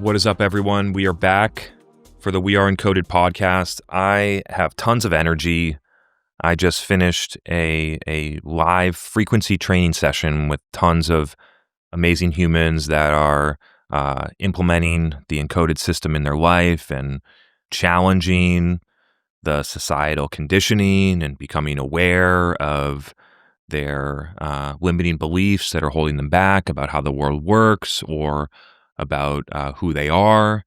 What is up, everyone? We are back for the We Are Encoded podcast. I have tons of energy. I just finished a live frequency training session with tons of amazing humans that are implementing the encoded system in their life and challenging the societal conditioning and becoming aware of their limiting beliefs that are holding them back about how the world works or about who they are.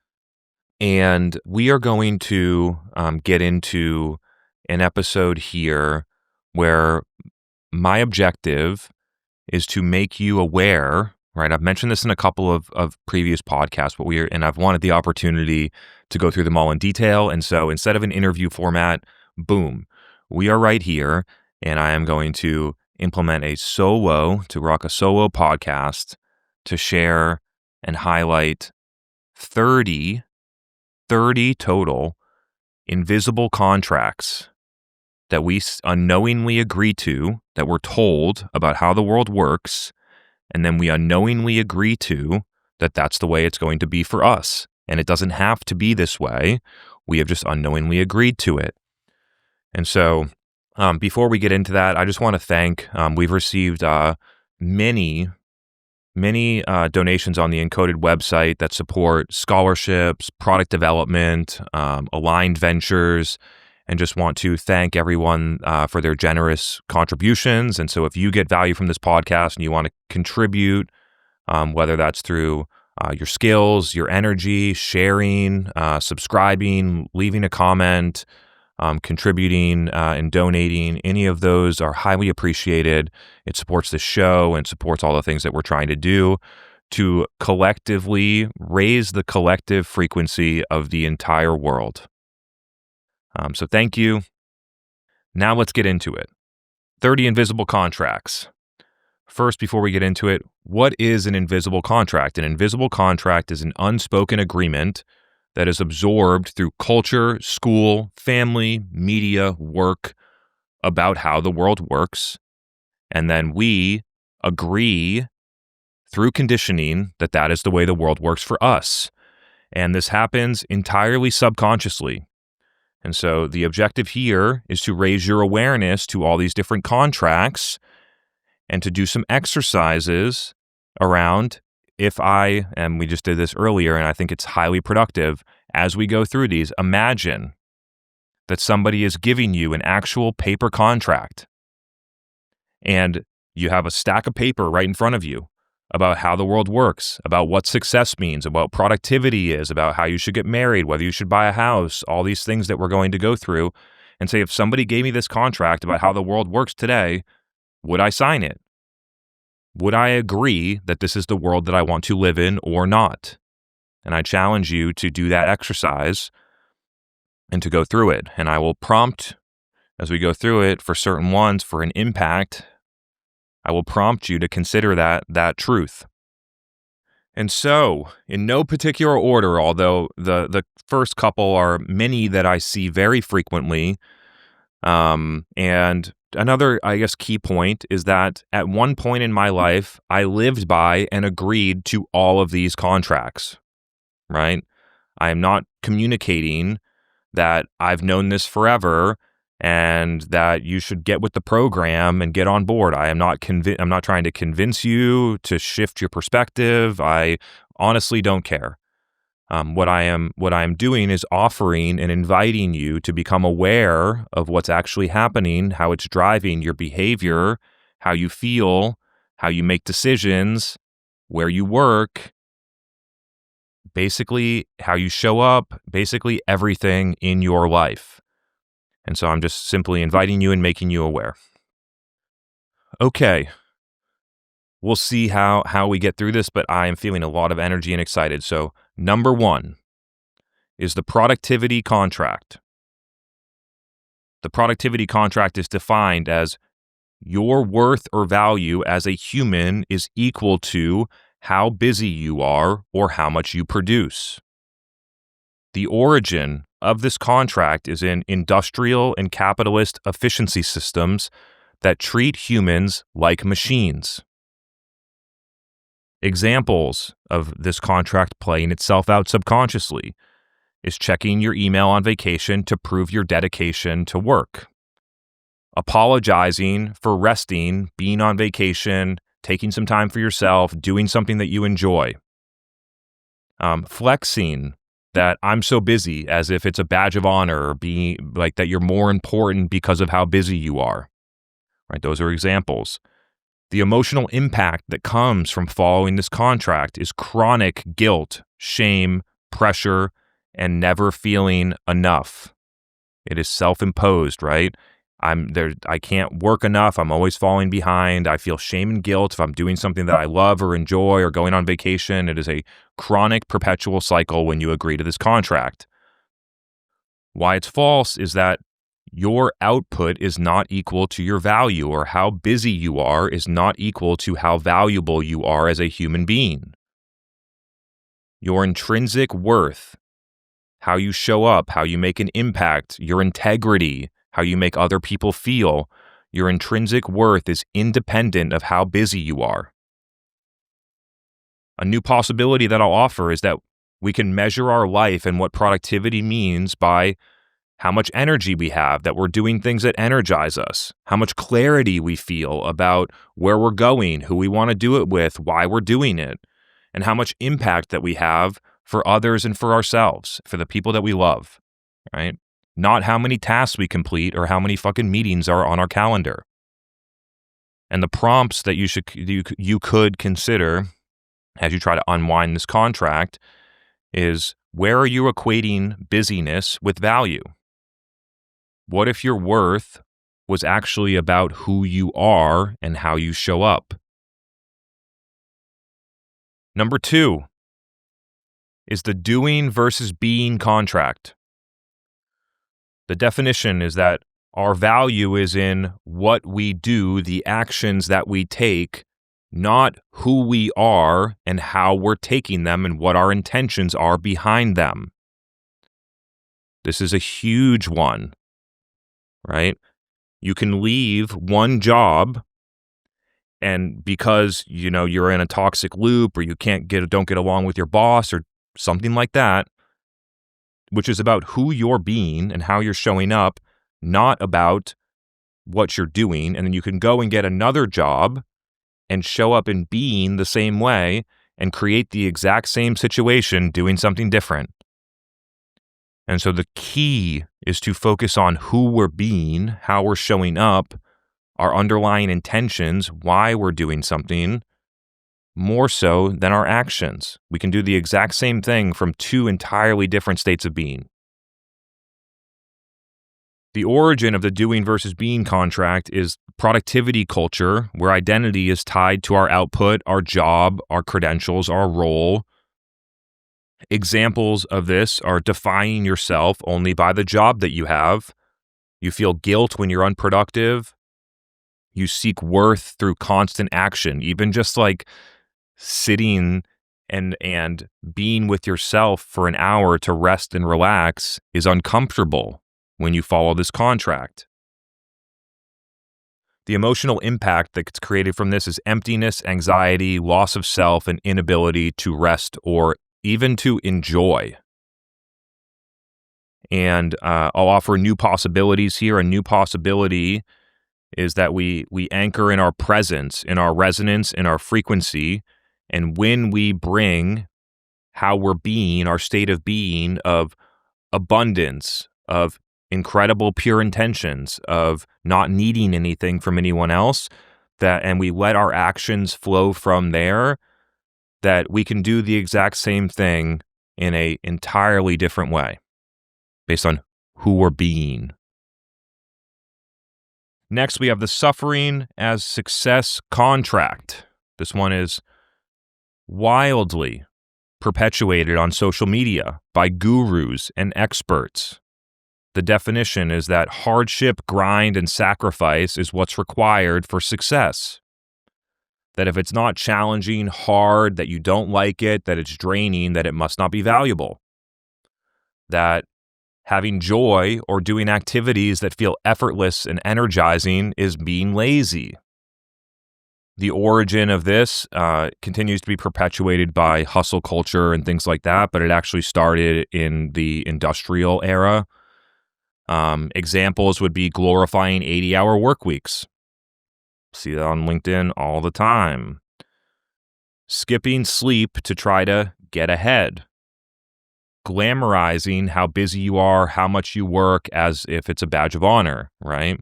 And we are going to get into an episode here where my objective is to make you aware, right? I've mentioned this in a couple of previous podcasts, and I've wanted the opportunity to go through them all in detail. And so instead of an interview format, boom, we are right here, and I am going to implement to rock a solo podcast to share and highlight 30 total invisible contracts that we unknowingly agree to, that we're told about how the world works, and then we unknowingly agree to that that's the way it's going to be for us. And it doesn't have to be this way. We have just unknowingly agreed to it. And so before we get into that, I just want to thank, we've received many donations on the Encoded website that support scholarships, product development, aligned ventures, and just want to thank everyone for their generous contributions. And so if you get value from this podcast and you want to contribute, whether that's through your skills, your energy, sharing, subscribing, leaving a comment, contributing and donating, any of those are highly appreciated. It supports the show and supports all the things that we're trying to do to collectively raise the collective frequency of the entire world. So thank you. Now let's get into it. 30 invisible contracts. First, before we get into it, what is an invisible contract? An invisible contract is an unspoken agreement that is absorbed through culture, school, family, media, work about how the world works. And then we agree through conditioning that that is the way the world works for us. And this happens entirely subconsciously. And so the objective here is to raise your awareness to all these different contracts and to do some exercises around and we just did this earlier, and I think it's highly productive as we go through these. Imagine that somebody is giving you an actual paper contract, and you have a stack of paper right in front of you about how the world works, about what success means, about productivity is, about how you should get married, whether you should buy a house, all these things that we're going to go through, and say, if somebody gave me this contract about how the world works today, would I sign it? Would I agree that this is the world that I want to live in or not? And I challenge you to do that exercise and to go through it. And I will prompt, as we go through it, for certain ones, for an impact, I will prompt you to consider that truth. And so, in no particular order, although the first couple are many that I see very frequently, and another, I guess, key point is that at one point in my life, I lived by and agreed to all of these contracts, right? I am not communicating that I've known this forever and that you should get with the program and get on board. I'm not trying to convince you to shift your perspective. I honestly don't care. What I am doing is offering and inviting you to become aware of what's actually happening, how it's driving your behavior, how you feel, how you make decisions, where you work, basically how you show up, basically everything in your life. And so I'm just simply inviting you and making you aware. Okay. We'll see how we get through this, but I am feeling a lot of energy and excited. So number 1 is the productivity contract. The productivity contract is defined as your worth or value as a human is equal to how busy you are or how much you produce. The origin of this contract is in industrial and capitalist efficiency systems that treat humans like machines. Examples of this contract playing itself out subconsciously is checking your email on vacation to prove your dedication to work. Apologizing for resting, being on vacation, taking some time for yourself, doing something that you enjoy. Flexing that I'm so busy as if it's a badge of honor, or being like that you're more important because of how busy you are. Right? Those are examples. The emotional impact that comes from following this contract is chronic guilt, shame, pressure, and never feeling enough. It is self-imposed, right? I can't work enough. I'm always falling behind. I feel shame and guilt if I'm doing something that I love or enjoy or going on vacation. It is a chronic, perpetual cycle when you agree to this contract. Why it's false is that your output is not equal to your value, or how busy you are is not equal to how valuable you are as a human being. Your intrinsic worth, how you show up, how you make an impact, your integrity, how you make other people feel, your intrinsic worth is independent of how busy you are. A new possibility that I'll offer is that we can measure our life and what productivity means by how much energy we have, that we're doing things that energize us, how much clarity we feel about where we're going, who we want to do it with, why we're doing it, and how much impact that we have for others and for ourselves, for the people that we love, right? Not how many tasks we complete or how many fucking meetings are on our calendar. And the prompts that you could consider as you try to unwind this contract is, where are you equating busyness with value? What if your worth was actually about who you are and how you show up? Number 2 is the doing versus being contract. The definition is that our value is in what we do, the actions that we take, not who we are and how we're taking them and what our intentions are behind them. This is a huge one, right? You can leave one job, and because you're in a toxic loop, or you don't get along with your boss or something like that, which is about who you're being and how you're showing up, not about what you're doing. And then you can go and get another job and show up in being the same way and create the exact same situation doing something different. And so the key is to focus on who we're being, how we're showing up, our underlying intentions, why we're doing something, more so than our actions. We can do the exact same thing from two entirely different states of being. The origin of the doing versus being contract is productivity culture, where identity is tied to our output, our job, our credentials, our role. Examples of this are defining yourself only by the job that you have. You feel guilt when you're unproductive. You seek worth through constant action, even just like sitting and being with yourself for an hour to rest and relax is uncomfortable when you follow this contract. The emotional impact that's created from this is emptiness, anxiety, loss of self, and inability to rest or even to enjoy. And I'll offer new possibilities here. A new possibility is that we anchor in our presence, in our resonance, in our frequency. And when we bring how we're being, our state of being of abundance, of incredible pure intentions, of not needing anything from anyone else, and we let our actions flow from there, that we can do the exact same thing in an entirely different way based on who we're being. Next, we have the suffering as success contract. This one is wildly perpetuated on social media by gurus and experts. The definition is that hardship, grind, and sacrifice is what's required for success. That if it's not challenging, hard, that you don't like it, that it's draining, that it must not be valuable. That having joy or doing activities that feel effortless and energizing is being lazy. The origin of this continues to be perpetuated by hustle culture and things like that, but it actually started in the industrial era. Examples would be glorifying 80-hour work weeks. See that on LinkedIn all the time. Skipping sleep to try to get ahead. Glamorizing how busy you are, how much you work, as if it's a badge of honor, right?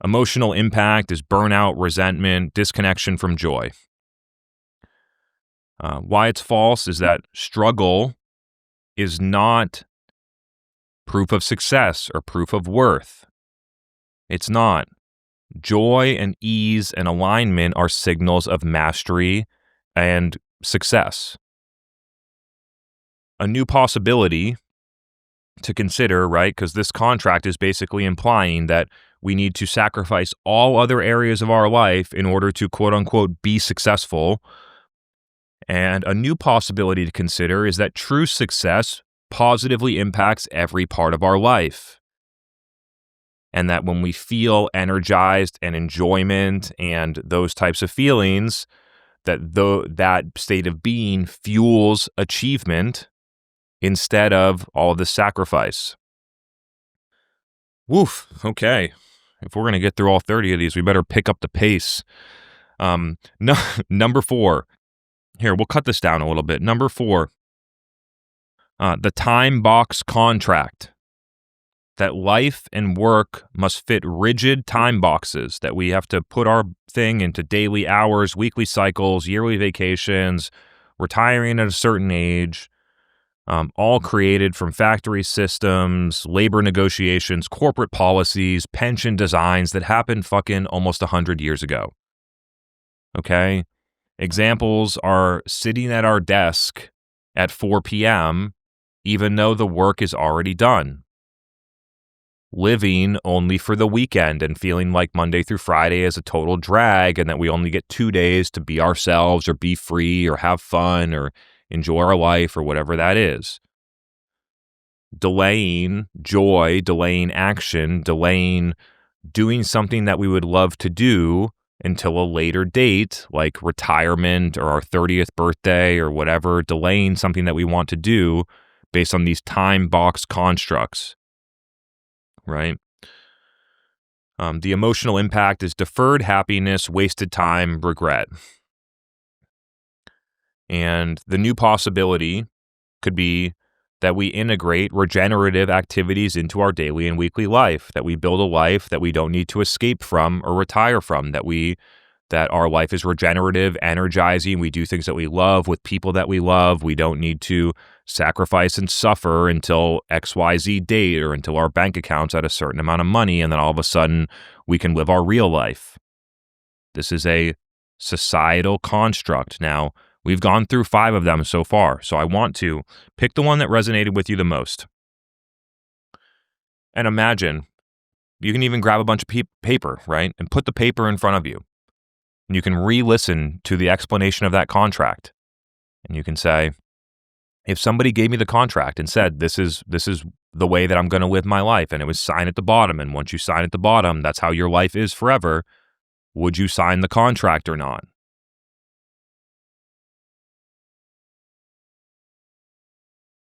Emotional impact is burnout, resentment, disconnection from joy. Why it's false is that struggle is not proof of success or proof of worth. It's not. Joy and ease and alignment are signals of mastery and success. A new possibility to consider, right? Because this contract is basically implying that we need to sacrifice all other areas of our life in order to quote unquote be successful. And a new possibility to consider is that true success positively impacts every part of our life. And that when we feel energized and enjoyment and those types of feelings, that state of being fuels achievement instead of all of the sacrifice. Woof. Okay. If we're going to get through all 30 of these, we better pick up the pace. Number 4. Here, we'll cut this down a little bit. Number 4. The time box contract. That life and work must fit rigid time boxes, that we have to put our thing into daily hours, weekly cycles, yearly vacations, retiring at a certain age, all created from factory systems, labor negotiations, corporate policies, pension designs that happened fucking almost 100 years ago. Okay? Examples are sitting at our desk at 4 p.m., even though the work is already done. Living only for the weekend and feeling like Monday through Friday is a total drag and that we only get 2 days to be ourselves or be free or have fun or enjoy our life or whatever that is. Delaying joy, delaying action, delaying doing something that we would love to do until a later date, like retirement or our 30th birthday or whatever, delaying something that we want to do based on these time box constructs, right? The emotional impact is deferred happiness, wasted time, regret. And the new possibility could be that we integrate regenerative activities into our daily and weekly life, that we build a life that we don't need to escape from or retire from, that our life is regenerative, energizing, we do things that we love with people that we love, we don't need to sacrifice and suffer until XYZ date or until our bank account's at a certain amount of money, and then all of a sudden we can live our real life. This is a societal construct. Now, we've gone through 5 of them so far, so I want to pick the one that resonated with you the most. And imagine, you can even grab a bunch of paper, right? And put the paper in front of you. And you can re-listen to the explanation of that contract. And you can say, if somebody gave me the contract and said, this is the way that I'm going to live my life, and it was signed at the bottom, and once you sign at the bottom, that's how your life is forever, would you sign the contract or not?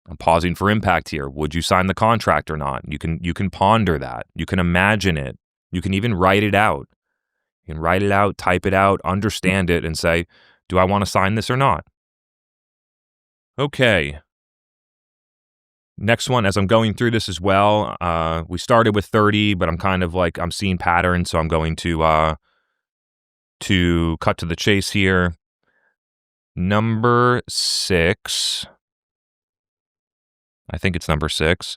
I'm pausing for impact here. Would you sign the contract or not? You can ponder that. You can imagine it. You can even write it out. You can write it out, type it out, understand it, and say, do I want to sign this or not? Okay. Next one, as I'm going through this as well, we started with 30, but I'm kind of like, I'm seeing patterns, so I'm going to cut to the chase here. Number 6, I think it's number 6,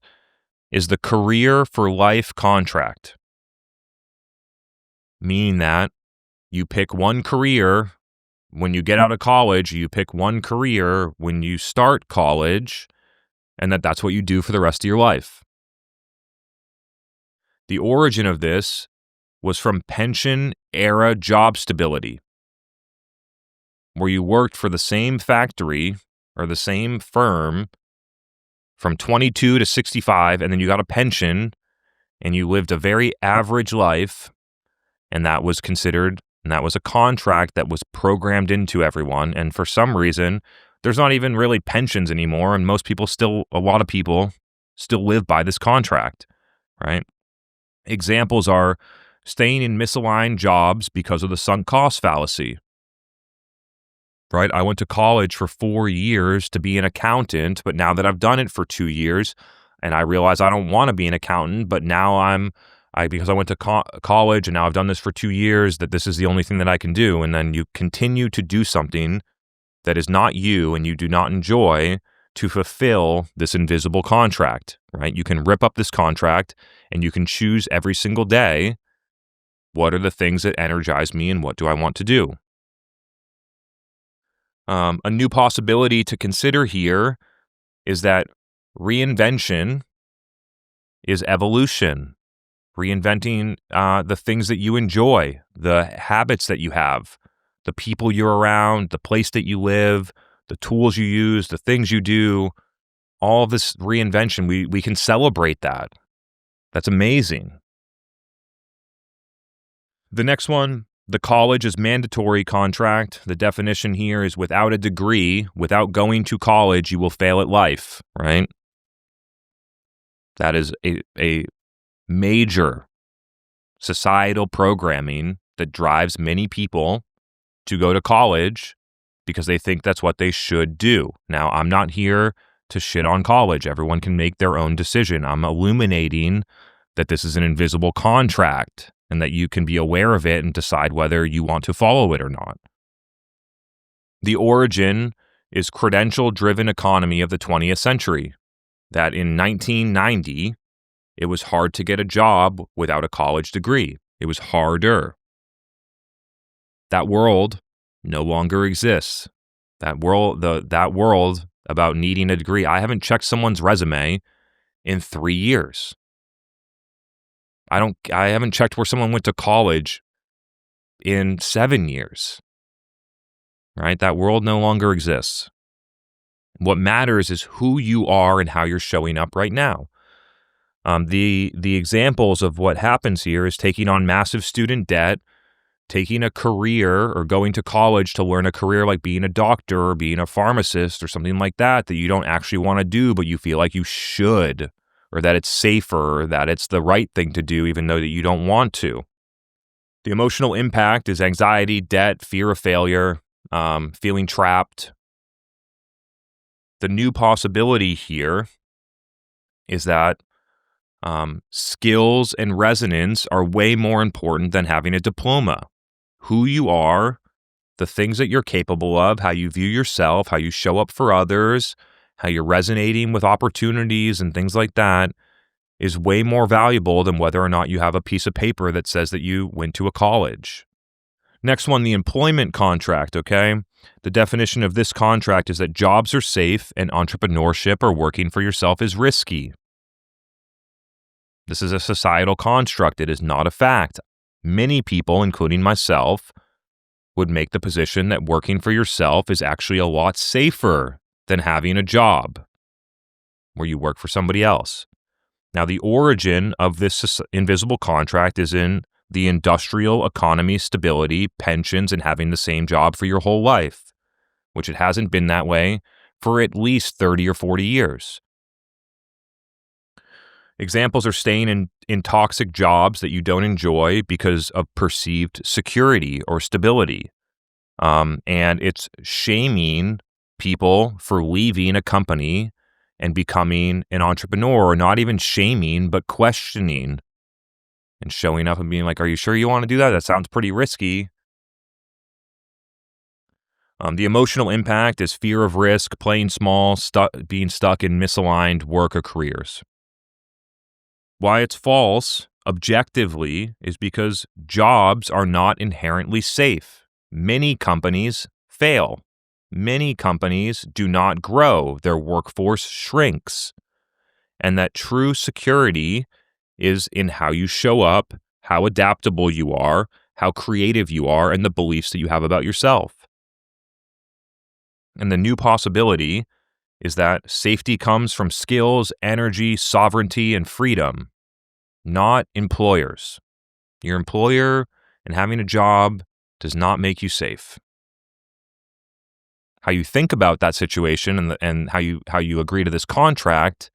is the career for life contract. Meaning that you pick one career when you get out of college, you pick one career when you start college, and that's what you do for the rest of your life. The origin of this was from pension-era job stability, where you worked for the same factory or the same firm from 22 to 65, and then you got a pension, and you lived a very average life, and that was considered And that was a contract that was programmed into everyone. And for some reason, there's not even really pensions anymore. And a lot of people still live by this contract, right? Examples are staying in misaligned jobs because of the sunk cost fallacy, right? I went to college for 4 years to be an accountant, but now that I've done it for 2 years and I realize I don't want to be an accountant, but now because I went to college and now I've done this for 2 years, that this is the only thing that I can do. And then you continue to do something that is not you and you do not enjoy to fulfill this invisible contract, right? You can rip up this contract and you can choose every single day, what are the things that energize me and what do I want to do? A new possibility to consider here is that reinvention is evolution. Reinventing the things that you enjoy, the habits that you have, the people you're around, the place that you live, the tools you use, the things you do, all of this reinvention, we can celebrate that. That's amazing. The next one, the college is mandatory contract. The definition here is without a degree, without going to college, you will fail at life, right? That is a major societal programming that drives many people to go to college because they think that's what they should do. Now, I'm not here to shit on college. Everyone can make their own decision. I'm illuminating that this is an invisible contract and that you can be aware of it and decide whether you want to follow it or not. The origin is credential-driven economy of the 20th century, that in 1990, it was hard to get a job without a college degree. It was harder. That world no longer exists. That world about needing a degree. I haven't checked someone's resume in 3 years. I haven't checked where someone went to college in 7 years. Right? That world no longer exists. What matters is who you are and how you're showing up right now. The examples of what happens here is taking on massive student debt, taking a career or going to college to learn a career like being a doctor or being a pharmacist or something like that you don't actually want to do, but you feel like you should, or that it's safer, or that it's the right thing to do, even though that you don't want to. The emotional impact is anxiety, debt, fear of failure, feeling trapped. The new possibility here is that skills and resonance are way more important than having a diploma. Who you are, the things that you're capable of, how you view yourself, how you show up for others, how you're resonating with opportunities and things like that is way more valuable than whether or not you have a piece of paper that says that you went to a college. Next one, the employment contract, okay? The definition of this contract is that jobs are safe and entrepreneurship or working for yourself is risky. This is a societal construct. It is not a fact. Many people, including myself, would make the position that working for yourself is actually a lot safer than having a job where you work for somebody else. Now, the origin of this invisible contract is in the industrial economy stability, pensions, and having the same job for your whole life, which it hasn't been that way for at least 30 or 40 years. Examples are staying in toxic jobs that you don't enjoy because of perceived security or stability. And it's shaming people for leaving a company and becoming an entrepreneur, or not even shaming, but questioning and showing up and being like, are you sure you want to do that? That sounds pretty risky. The emotional impact is fear of risk, playing small, being stuck in misaligned work or careers. Why it's false, objectively, is because jobs are not inherently safe. Many companies fail. Many companies do not grow. Their workforce shrinks. And that true security is in how you show up, how adaptable you are, how creative you are, and the beliefs that you have about yourself. And the new possibility is that safety comes from skills, energy, sovereignty, and freedom, not employers. Your employer and having a job does not make you safe. How you think about that situation and how you agree to this contract,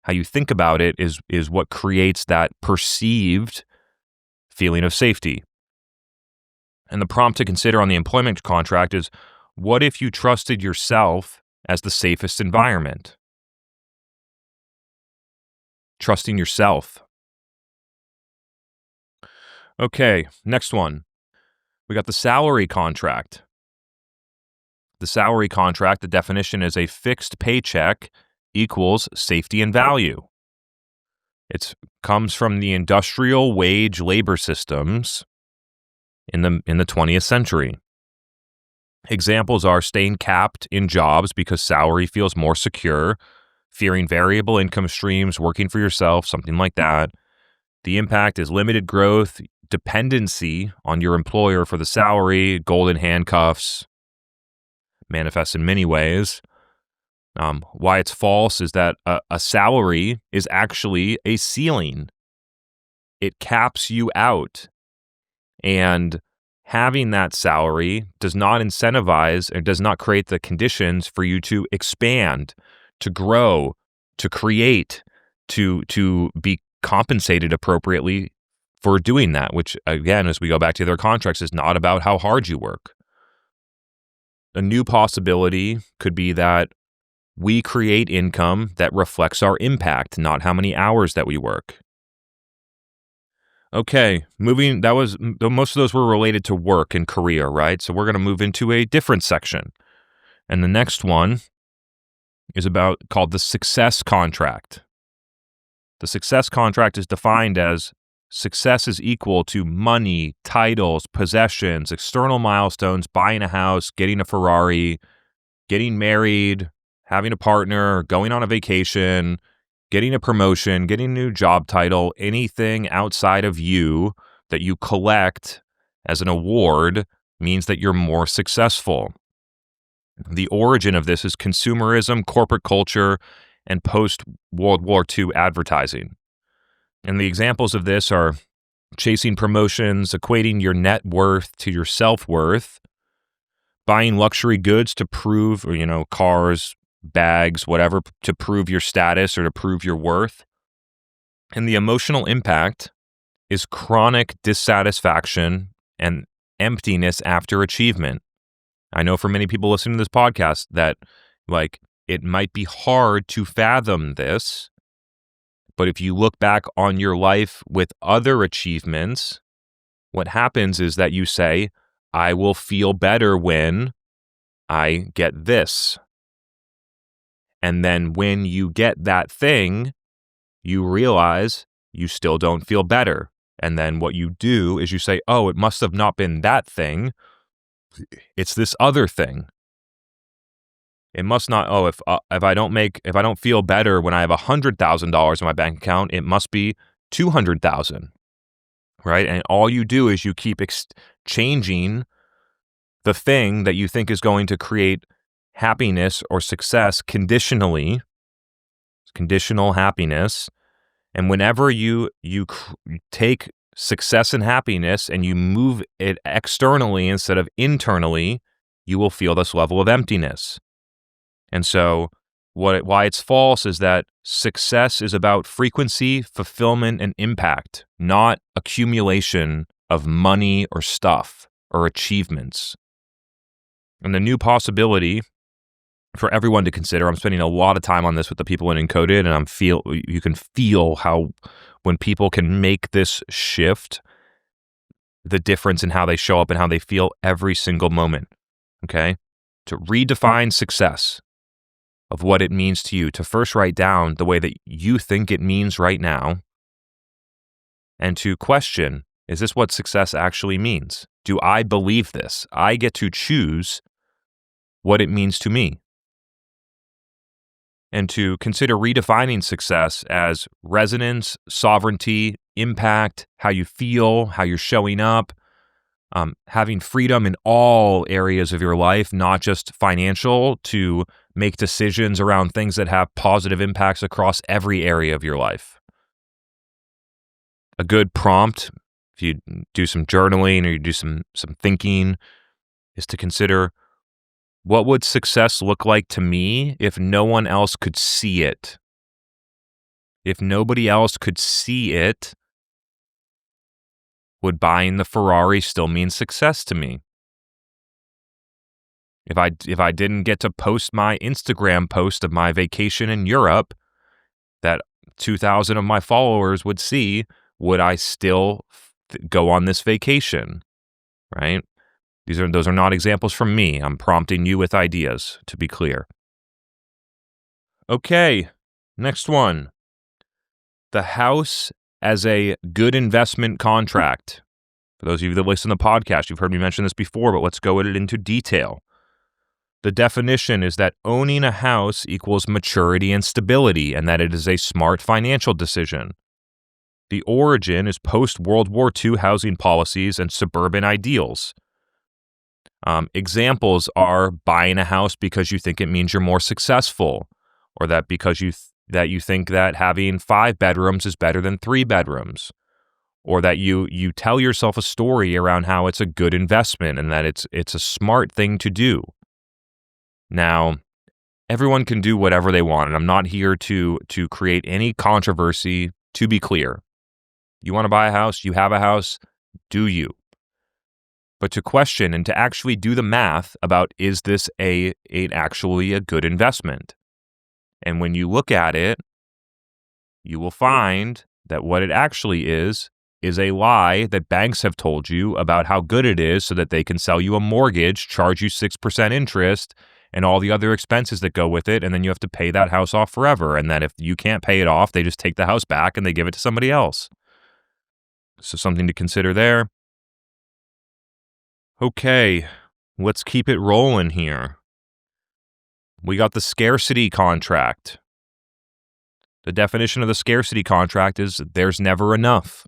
how you think about it is what creates that perceived feeling of safety. And the prompt to consider on the employment contract is, what if you trusted yourself as the safest environment? Trusting yourself. Okay, next one. We got the salary contract. The salary contract, the definition is a fixed paycheck equals safety and value. It comes from the industrial wage labor systems in the 20th century. Examples are staying capped in jobs because salary feels more secure, fearing variable income streams, working for yourself, something like that. The impact is limited growth, dependency on your employer for the salary, golden handcuffs, manifests in many ways. Why it's false is that a salary is actually a ceiling. It caps you out. And having that salary does not incentivize or does not create the conditions for you to expand, to grow, to create, to be compensated appropriately for doing that, which, again, as we go back to their contracts, is not about how hard you work. A new possibility could be that we create income that reflects our impact, not how many hours that we work. Okay, most of those were related to work and career, right? So we're going to move into a different section. And the next one is called the success contract. The success contract is defined as success is equal to money, titles, possessions, external milestones, buying a house, getting a Ferrari, getting married, having a partner, going on a vacation, getting a promotion, getting a new job title, anything outside of you that you collect as an award means that you're more successful. The origin of this is consumerism, corporate culture, and post-World War II advertising. And the examples of this are chasing promotions, equating your net worth to your self-worth, buying luxury goods to prove, cars, bags, whatever, to prove your status or to prove your worth. And the emotional impact is chronic dissatisfaction and emptiness after achievement. I know for many people listening to this podcast that, it might be hard to fathom this, but if you look back on your life with other achievements, what happens is that you say, I will feel better when I get this. And then when you get that thing, you realize you still don't feel better. And then what you do is you say, oh, it must have not been that thing. It's this other thing. It must not, if I don't feel better when I have $100,000 in my bank account, it must be 200,000, right? And all you do is you keep changing the thing that you think is going to create happiness or success conditionally, conditional happiness. And whenever you take success and happiness and you move it externally instead of internally, you will feel this level of emptiness. And so why it's false is that success is about frequency, fulfillment, and impact, not accumulation of money or stuff or achievements. And the new possibility for everyone to consider, I'm spending a lot of time on this with the people in Encoded, and you can feel how when people can make this shift, the difference in how they show up and how they feel every single moment, okay? To redefine success of what it means to you, to first write down the way that you think it means right now, and to question, is this what success actually means? Do I believe this? I get to choose what it means to me. And to consider redefining success as resonance, sovereignty, impact, how you feel, how you're showing up, having freedom in all areas of your life, not just financial, to make decisions around things that have positive impacts across every area of your life. A good prompt if you do some journaling or you do some thinking, is to consider, what would success look like to me if no one else could see it? If nobody else could see it, would buying the Ferrari still mean success to me? If I didn't get to post my Instagram post of my vacation in Europe that 2,000 of my followers would see, would I still go on this vacation? Right? Those are not examples from me. I'm prompting you with ideas, to be clear. Okay, next one. The house as a good investment contract. For those of you that listen to the podcast, you've heard me mention this before, but let's go into detail. The definition is that owning a house equals maturity and stability, and that it is a smart financial decision. The origin is post-World War II housing policies and suburban ideals. Examples are buying a house because you think it means you're more successful, or that because you think that having 5 bedrooms is better than 3 bedrooms, or that you tell yourself a story around how it's a good investment and that it's a smart thing to do. Now, everyone can do whatever they want, and I'm not here to create any controversy, to be clear. You want to buy a house, you have a house, do you? But to question and to actually do the math about, is this actually a good investment? And when you look at it, you will find that what it actually is a lie that banks have told you about how good it is so that they can sell you a mortgage, charge you 6% interest, and all the other expenses that go with it, and then you have to pay that house off forever. And that if you can't pay it off, they just take the house back and they give it to somebody else. So something to consider there. Okay, let's keep it rolling here. We got the scarcity contract. The definition of the scarcity contract is there's never enough.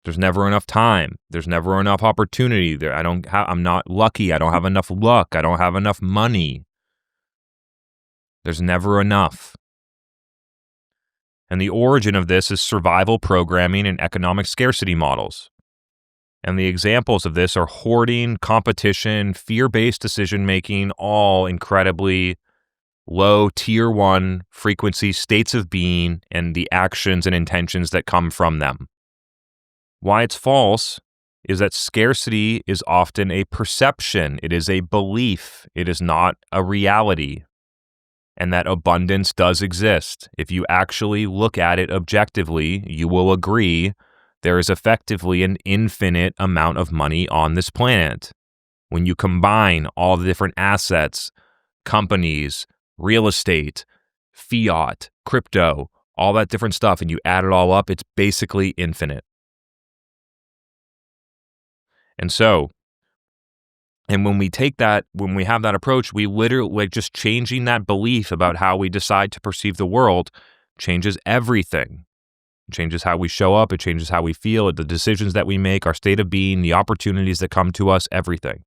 There's never enough time. There's never enough opportunity. I'm not lucky. I don't have enough luck. I don't have enough money. There's never enough. And the origin of this is survival programming and economic scarcity models. And the examples of this are hoarding, competition, fear-based decision-making, all incredibly low tier 1 frequency states of being and the actions and intentions that come from them. Why it's false is that scarcity is often a perception. It is a belief. It is not a reality. And that abundance does exist. If you actually look at it objectively, you will agree there is effectively an infinite amount of money on this planet. When you combine all the different assets, companies, real estate, fiat, crypto, all that different stuff, and you add it all up, it's basically infinite. And when we have that approach, we literally, just changing that belief about how we decide to perceive the world changes everything. It changes how we show up. It changes how we feel, the decisions that we make, our state of being, the opportunities that come to us, everything.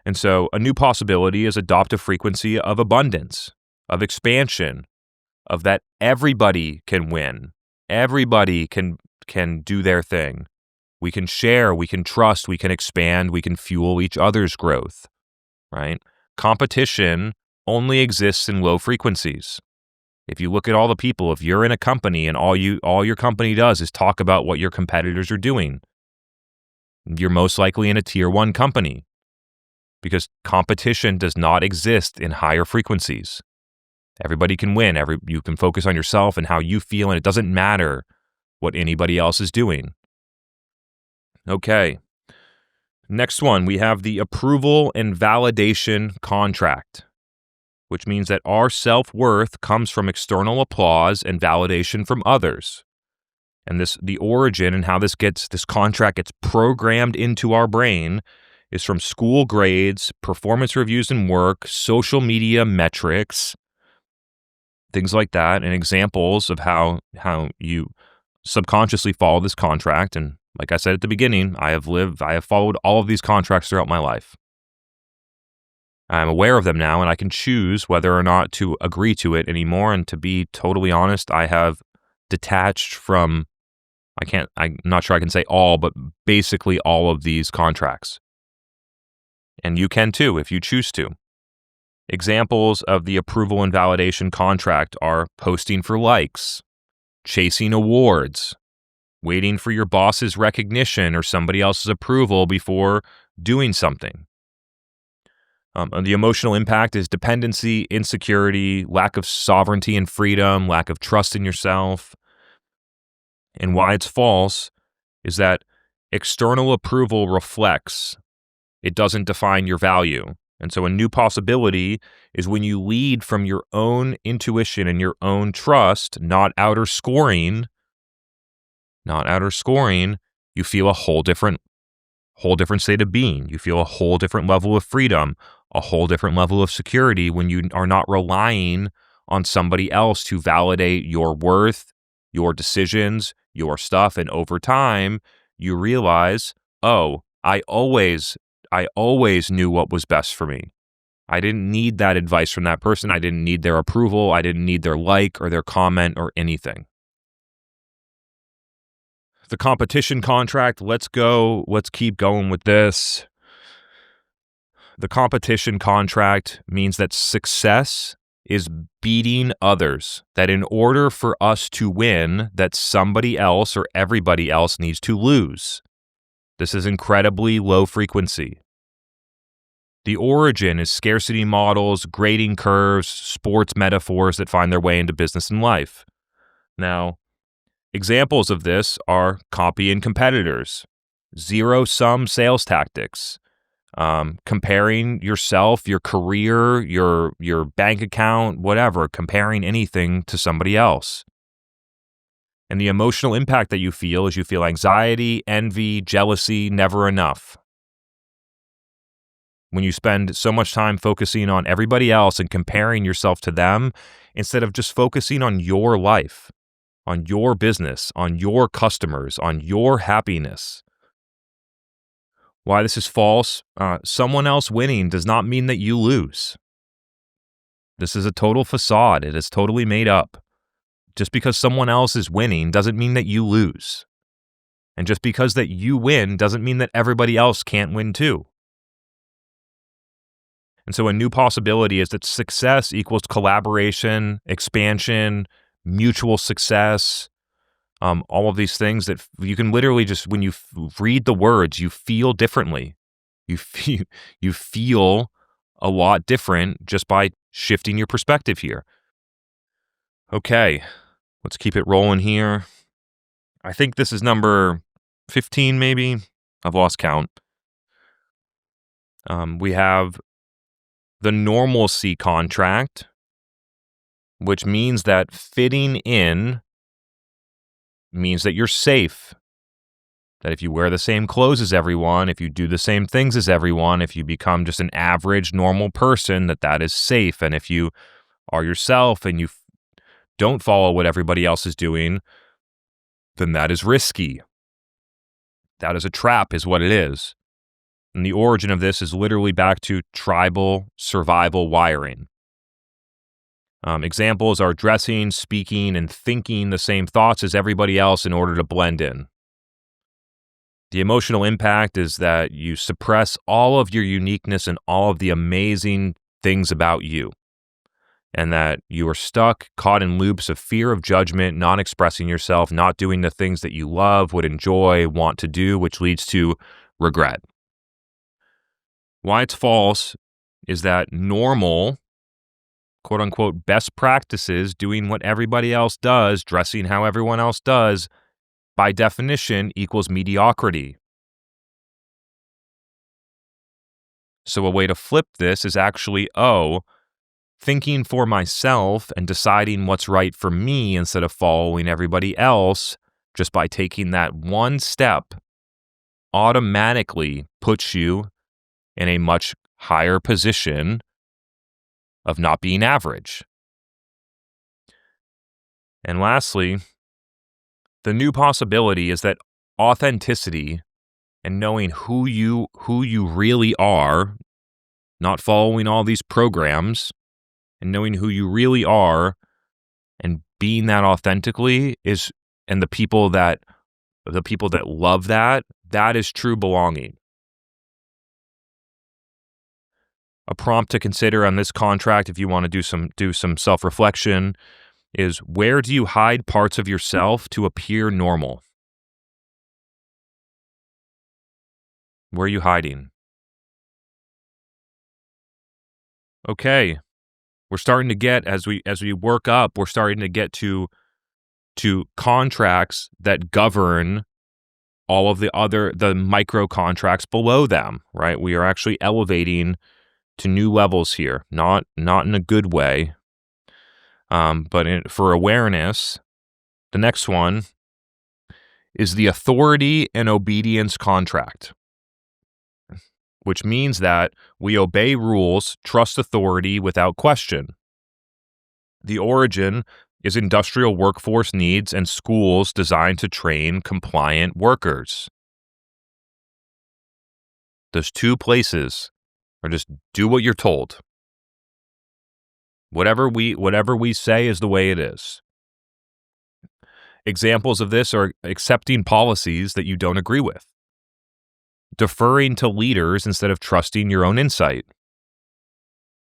And so a new possibility is adopt a frequency of abundance, of expansion, of that everybody can win. Everybody can do their thing. We can share, we can trust, we can expand, we can fuel each other's growth, right? Competition only exists in low frequencies. If you look at all the people, if you're in a company and all your company does is talk about what your competitors are doing, you're most likely in a tier 1 company because competition does not exist in higher frequencies. Everybody can win. You can focus on yourself and how you feel, and it doesn't matter what anybody else is doing. Okay. Next one, we have the approval and validation contract, which means that our self-worth comes from external applause and validation from others. And the origin and how this contract gets programmed into our brain is from school grades, performance reviews and work, social media metrics, things like that, and examples of how you subconsciously follow this contract. And like I said at the beginning, I have followed all of these contracts throughout my life. I'm aware of them now, and I can choose whether or not to agree to it anymore. And to be totally honest, I have detached from I'm not sure I can say all, but basically all of these contracts. And you can too if you choose to. Examples of the approval and validation contract are posting for likes, chasing awards, waiting for your boss's recognition or somebody else's approval before doing something. And the emotional impact is dependency, insecurity, lack of sovereignty and freedom, lack of trust in yourself. And why it's false is that external approval reflects, it doesn't define your value. And so a new possibility is when you lead from your own intuition and your own trust, not outer scoring, you feel a whole different state of being. You feel a whole different level of freedom, a whole different level of security when you are not relying on somebody else to validate your worth, your decisions, your stuff. And over time, you realize, oh, I always knew what was best for me. I didn't need that advice from that person. I didn't need their approval. I didn't need their like or their comment or anything. The competition contract, let's keep going with this. The competition contract means that success is beating others, that in order for us to win, that somebody else or everybody else needs to lose. This is incredibly low frequency. The origin is scarcity models, grading curves, sports metaphors that find their way into business and life. Now, examples of this are copy and competitors, zero-sum sales tactics, comparing yourself, your career, your bank account, whatever, comparing anything to somebody else. And the emotional impact that you feel is you feel anxiety, envy, jealousy, never enough. When you spend so much time focusing on everybody else and comparing yourself to them instead of just focusing on your life, on your business, on your customers, on your happiness. Why this is false, someone else winning does not mean that you lose. This is a total facade. It is totally made up. Just because someone else is winning doesn't mean that you lose. And just because that you win doesn't mean that everybody else can't win too. And so a new possibility is that success equals collaboration, expansion, mutual success, all of these things that you can literally just, when you read the words, you feel differently. You feel a lot different just by shifting your perspective here. Okay, let's keep it rolling here. I think this is number 15 maybe. I've lost count. We have the normalcy contract, which means that fitting in means that you're safe. That if you wear the same clothes as everyone, if you do the same things as everyone, if you become just an average, normal person, that is safe. And if you are yourself and you don't follow what everybody else is doing, then that is risky. That is a trap, is what it is. And the origin of this is literally back to tribal survival wiring. Examples are dressing, speaking, and thinking the same thoughts as everybody else in order to blend in. The emotional impact is that you suppress all of your uniqueness and all of the amazing things about you, and that you are stuck, caught in loops of fear of judgment, not expressing yourself, not doing the things that you love, would enjoy, want to do, which leads to regret. Why it's false is that normal, quote unquote, best practices, doing what everybody else does, dressing how everyone else does, by definition equals mediocrity. So a way to flip this is actually, thinking for myself and deciding what's right for me instead of following everybody else, just by taking that one step, automatically puts you in a much higher position of not being average. And lastly, the new possibility is that authenticity and knowing who you really are, not following all these programs, and knowing who you really are and being that authentically and the people that the people that love that, that is true belonging. A prompt to consider on this contract, if you want to do some self-reflection, is where do you hide parts of yourself to appear normal? Where are you hiding? Okay, we're starting to get as we work up, we're starting to get to contracts that govern all of the micro contracts below them, right? We are actually elevating to new levels here, not in a good way, but for awareness. The next one is the authority and obedience contract, which means that we obey rules, trust authority without question. The origin is industrial workforce needs and schools designed to train compliant workers. Those two places are just do what you're told. Whatever we say is the way it is. Examples of this are accepting policies that you don't agree with, deferring to leaders instead of trusting your own insight,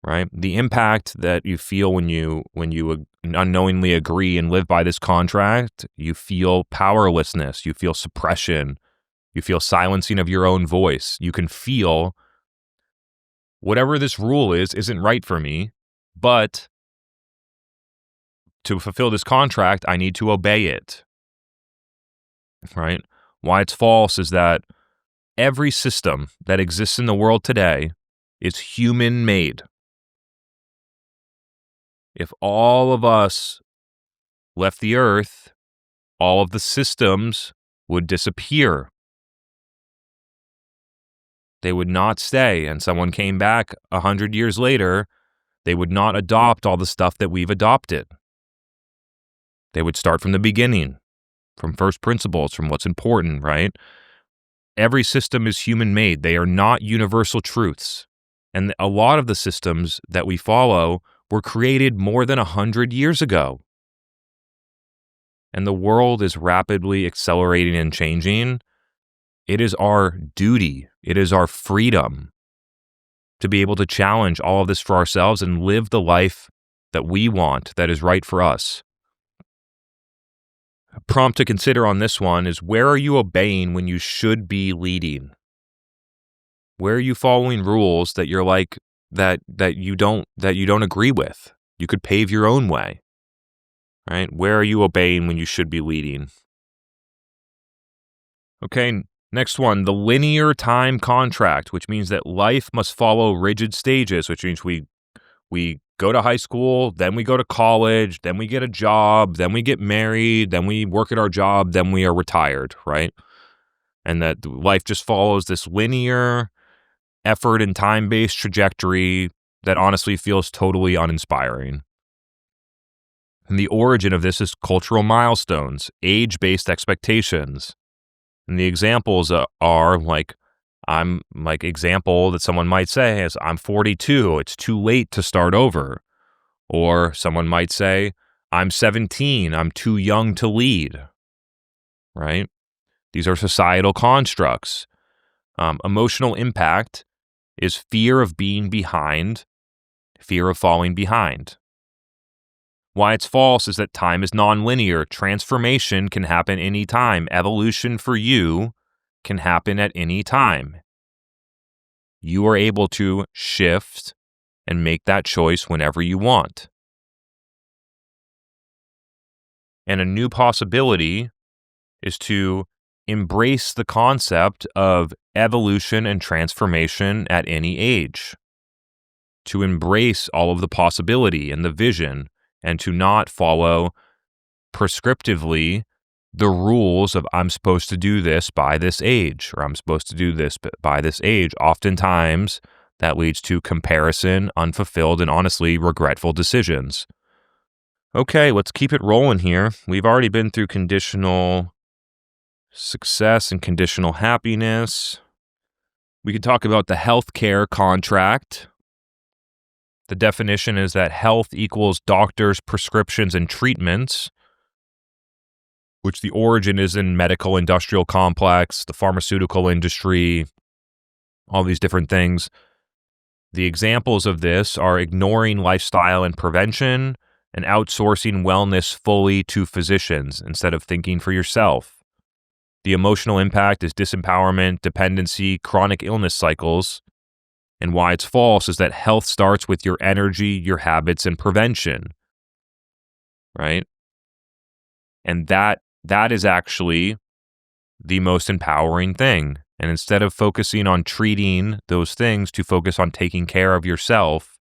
right? The impact that you feel when you unknowingly agree and live by this contract, you feel powerlessness, you feel suppression, you feel silencing of your own voice. You can feel whatever this rule isn't right for me, but to fulfill this contract, I need to obey it, right? Why it's false is that every system that exists in the world today is human-made. If all of us left the earth, all of the systems would disappear. They would not stay, and someone came back 100 years later, they would not adopt all the stuff that we've adopted. They would start from the beginning, from first principles, from what's important, right? Every system is human-made. They are not universal truths. And a lot of the systems that we follow were created more than 100 years ago. And the world is rapidly accelerating and changing. It is our duty, it is our freedom to be able to challenge all of this for ourselves and live the life that we want, that is right for us. A prompt to consider on this one is, where are you obeying when you should be leading? Where are you following rules that you're like that you don't agree with? You could pave your own way, right? Where are you obeying when you should be leading? Okay, next one, the linear time contract, which means that life must follow rigid stages, which means we go to high school, then we go to college, then we get a job, then we get married, then we work at our job, then we are retired, right? And that life just follows this linear effort and time-based trajectory that honestly feels totally uninspiring. And the origin of this is cultural milestones, age-based expectations. And the examples are example that someone might say is, I'm 42, it's too late to start over. Or someone might say, I'm 17, I'm too young to lead, right? These are societal constructs. Emotional impact is fear of being behind, fear of falling behind. Why it's false is that time is nonlinear. Transformation can happen anytime. Evolution for you can happen at any time. You are able to shift and make that choice whenever you want. And a new possibility is to embrace the concept of evolution and transformation at any age. To embrace all of the possibility and the vision, and to not follow prescriptively the rules of I'm supposed to do this by this age, or I'm supposed to do this by this age. Oftentimes, that leads to comparison, unfulfilled, and honestly, regretful decisions. Okay, let's keep it rolling here. We've already been through conditional success and conditional happiness. We could talk about the healthcare contract. The definition is that health equals doctors, prescriptions, and treatments. which the origin is in medical industrial complex, the pharmaceutical industry, all these different things. The examples of this are ignoring lifestyle and prevention and outsourcing wellness fully to physicians instead of thinking for yourself. The emotional impact is disempowerment, dependency, chronic illness cycles. And why it's false is that health starts with your energy, your habits, and prevention, right? And that is actually the most empowering thing. And instead of focusing on treating those things, to focus on taking care of yourself,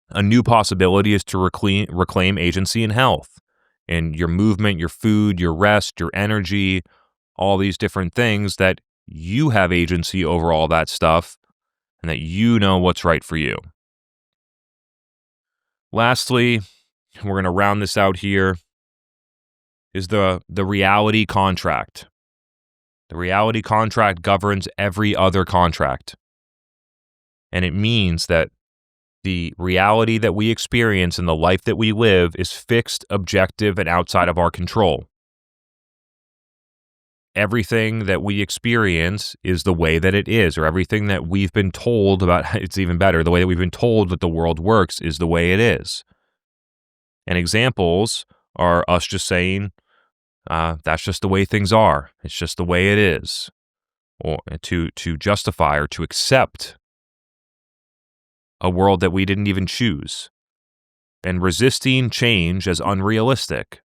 a new possibility is to reclaim agency in health and your movement, your food, your rest, your energy, all these different things that you have agency over all that stuff and that you know what's right for you. Lastly, we're going to round this out here, is the reality contract. The reality contract governs every other contract. And it means that the reality that we experience and the life that we live is fixed, objective, and outside of our control. Everything that we experience is the way that it is, or everything that we've been told about, it's even better, the way that we've been told that the world works is the way it is. And examples are us just saying, that's just the way things are. It's just the way it is. Or to justify or to accept a world that we didn't even choose. And resisting change as unrealistic.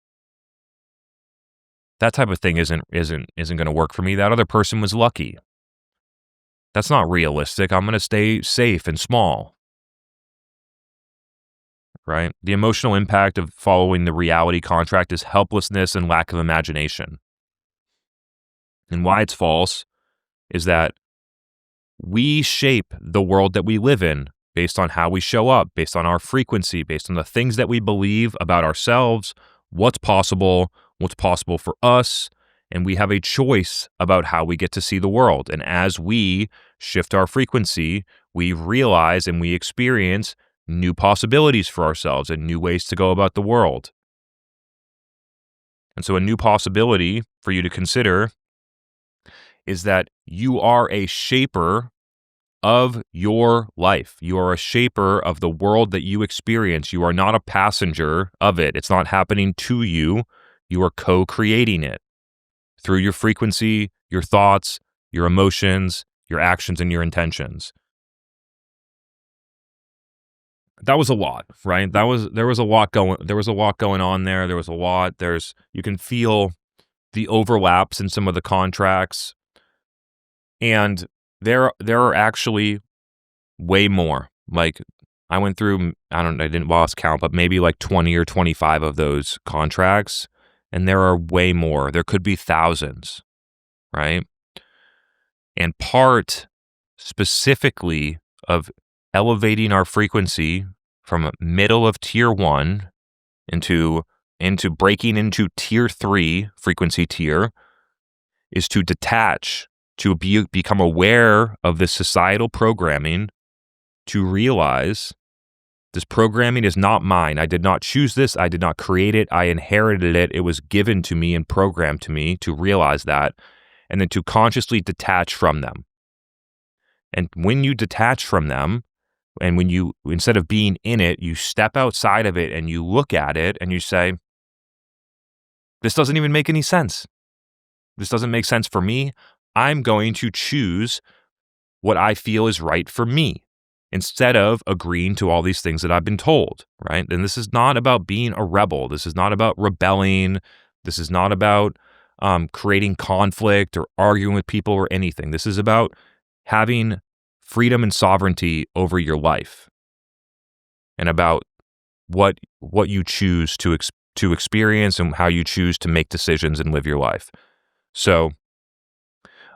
That type of thing isn't going to work for me. That other person was lucky. That's not realistic. I'm going to stay safe and small. Right? The emotional impact of following the reality contract is helplessness and lack of imagination. And why it's false is that we shape the world that we live in based on how we show up, based on our frequency, based on the things that we believe about ourselves, what's possible for us, and we have a choice about how we get to see the world. And as we shift our frequency, we realize and we experience new possibilities for ourselves and new ways to go about the world. And so a new possibility for you to consider is that you are a shaper of your life. You are a shaper of the world that you experience. You are not a passenger of it. It's not happening to you. You are co-creating it through your frequency, your thoughts, your emotions, your actions, and your intentions. That was a lot, right? There was a lot going on there. There was a lot. You can feel the overlaps in some of the contracts. And there are actually way more. Like I went through, I didn't lost count, but maybe like 20 or 25 of those contracts. And there are way more. There could be thousands, right? And part specifically of elevating our frequency from middle of tier 1 into breaking into tier 3 frequency tier is to detach, to become aware of this societal programming, to realize this programming is not mine. I did not choose this. I did not create it. I inherited it. It was given to me and programmed to me, to realize that, and then to consciously detach from them. And when you detach from them, and when you, instead of being in it, you step outside of it and you look at it and you say, this doesn't even make any sense. This doesn't make sense for me. I'm going to choose what I feel is right for me instead of agreeing to all these things that I've been told, right? And this is not about being a rebel. This is not about rebelling. This is not about creating conflict or arguing with people or anything. This is about having freedom and sovereignty over your life and about what you choose to experience and how you choose to make decisions and live your life. So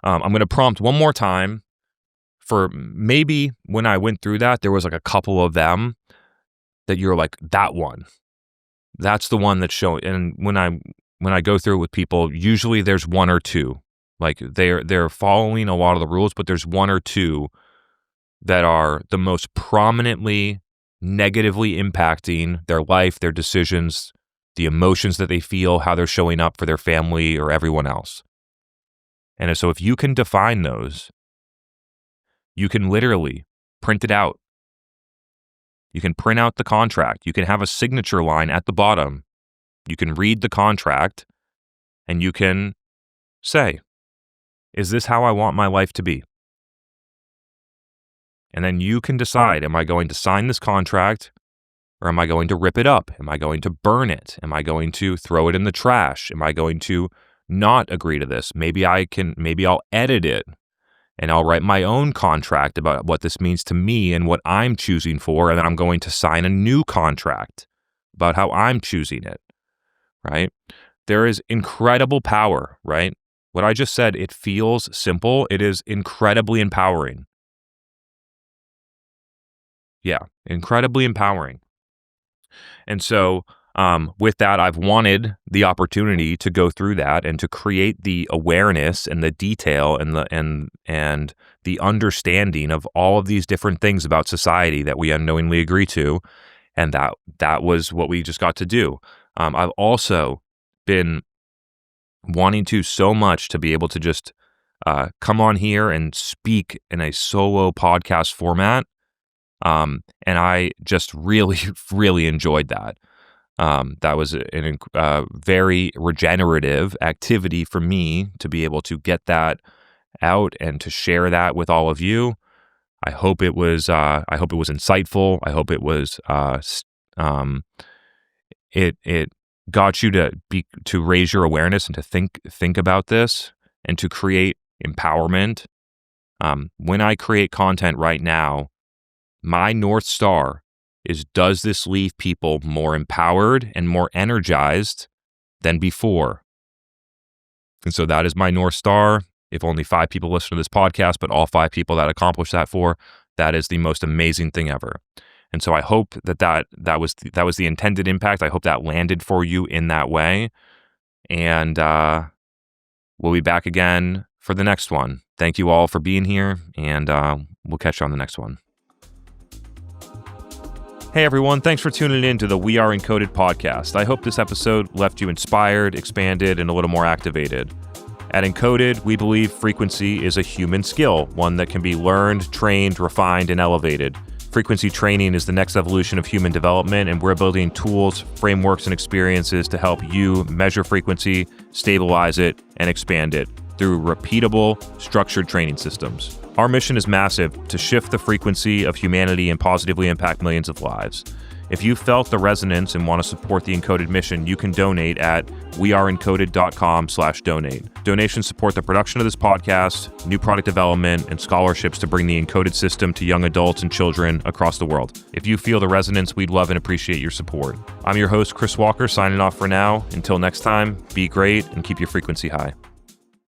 I'm going to prompt one more time for maybe when I went through that, there was like a couple of them that you're like, that one. That's the one that's showing. And when I go through it with people, usually there's one or two. Like they're following a lot of the rules, but there's one or two that are the most prominently negatively impacting their life, their decisions, the emotions that they feel, how they're showing up for their family or everyone else. And so if you can define those, you can literally print it out. You can print out the contract. You can have a signature line at the bottom. You can read the contract and you can say, is this how I want my life to be? And then you can decide, am I going to sign this contract or am I going to rip it up? Am I going to burn it? Am I going to throw it in the trash? Am I going to not agree to this? Maybe I'll edit it and I'll write my own contract about what this means to me and what I'm choosing for. And then I'm going to sign a new contract about how I'm choosing it, right? There is incredible power, right? What I just said, it feels simple. It is incredibly empowering. Yeah, incredibly empowering. And so with that, I've wanted the opportunity to go through that and to create the awareness and the detail and the understanding of all of these different things about society that we unknowingly agree to. And that was what we just got to do. I've also been wanting to so much to be able to just come on here and speak in a solo podcast format. And I just really, really enjoyed that. That was a very regenerative activity for me to be able to get that out and to share that with all of you. I hope it was insightful. I hope it was it got you to raise your awareness and to think about this and to create empowerment. When I create content right now, my North Star is, does this leave people more empowered and more energized than before? And so that is my North Star. If only 5 people listen to this podcast, but all 5 people that accomplish that is the most amazing thing ever. And so I hope that was the intended impact. I hope that landed for you in that way. And we'll be back again for the next one. Thank you all for being here, and we'll catch you on the next one. Hey everyone, thanks for tuning in to the We Are Encoded podcast. I hope this episode left you inspired, expanded, and a little more activated. At Encoded, we believe frequency is a human skill, one that can be learned, trained, refined, and elevated. Frequency training is the next evolution of human development, and we're building tools, frameworks, and experiences to help you measure frequency, stabilize it, and expand it through repeatable, structured training systems. Our mission is massive: to shift the frequency of humanity and positively impact millions of lives. If you felt the resonance and want to support the Encoded mission, you can donate at weareencoded.com/donate. Donations support the production of this podcast, new product development, and scholarships to bring the Encoded system to young adults and children across the world. If you feel the resonance, we'd love and appreciate your support. I'm your host, Chris Walker, signing off for now. Until next time, be great and keep your frequency high.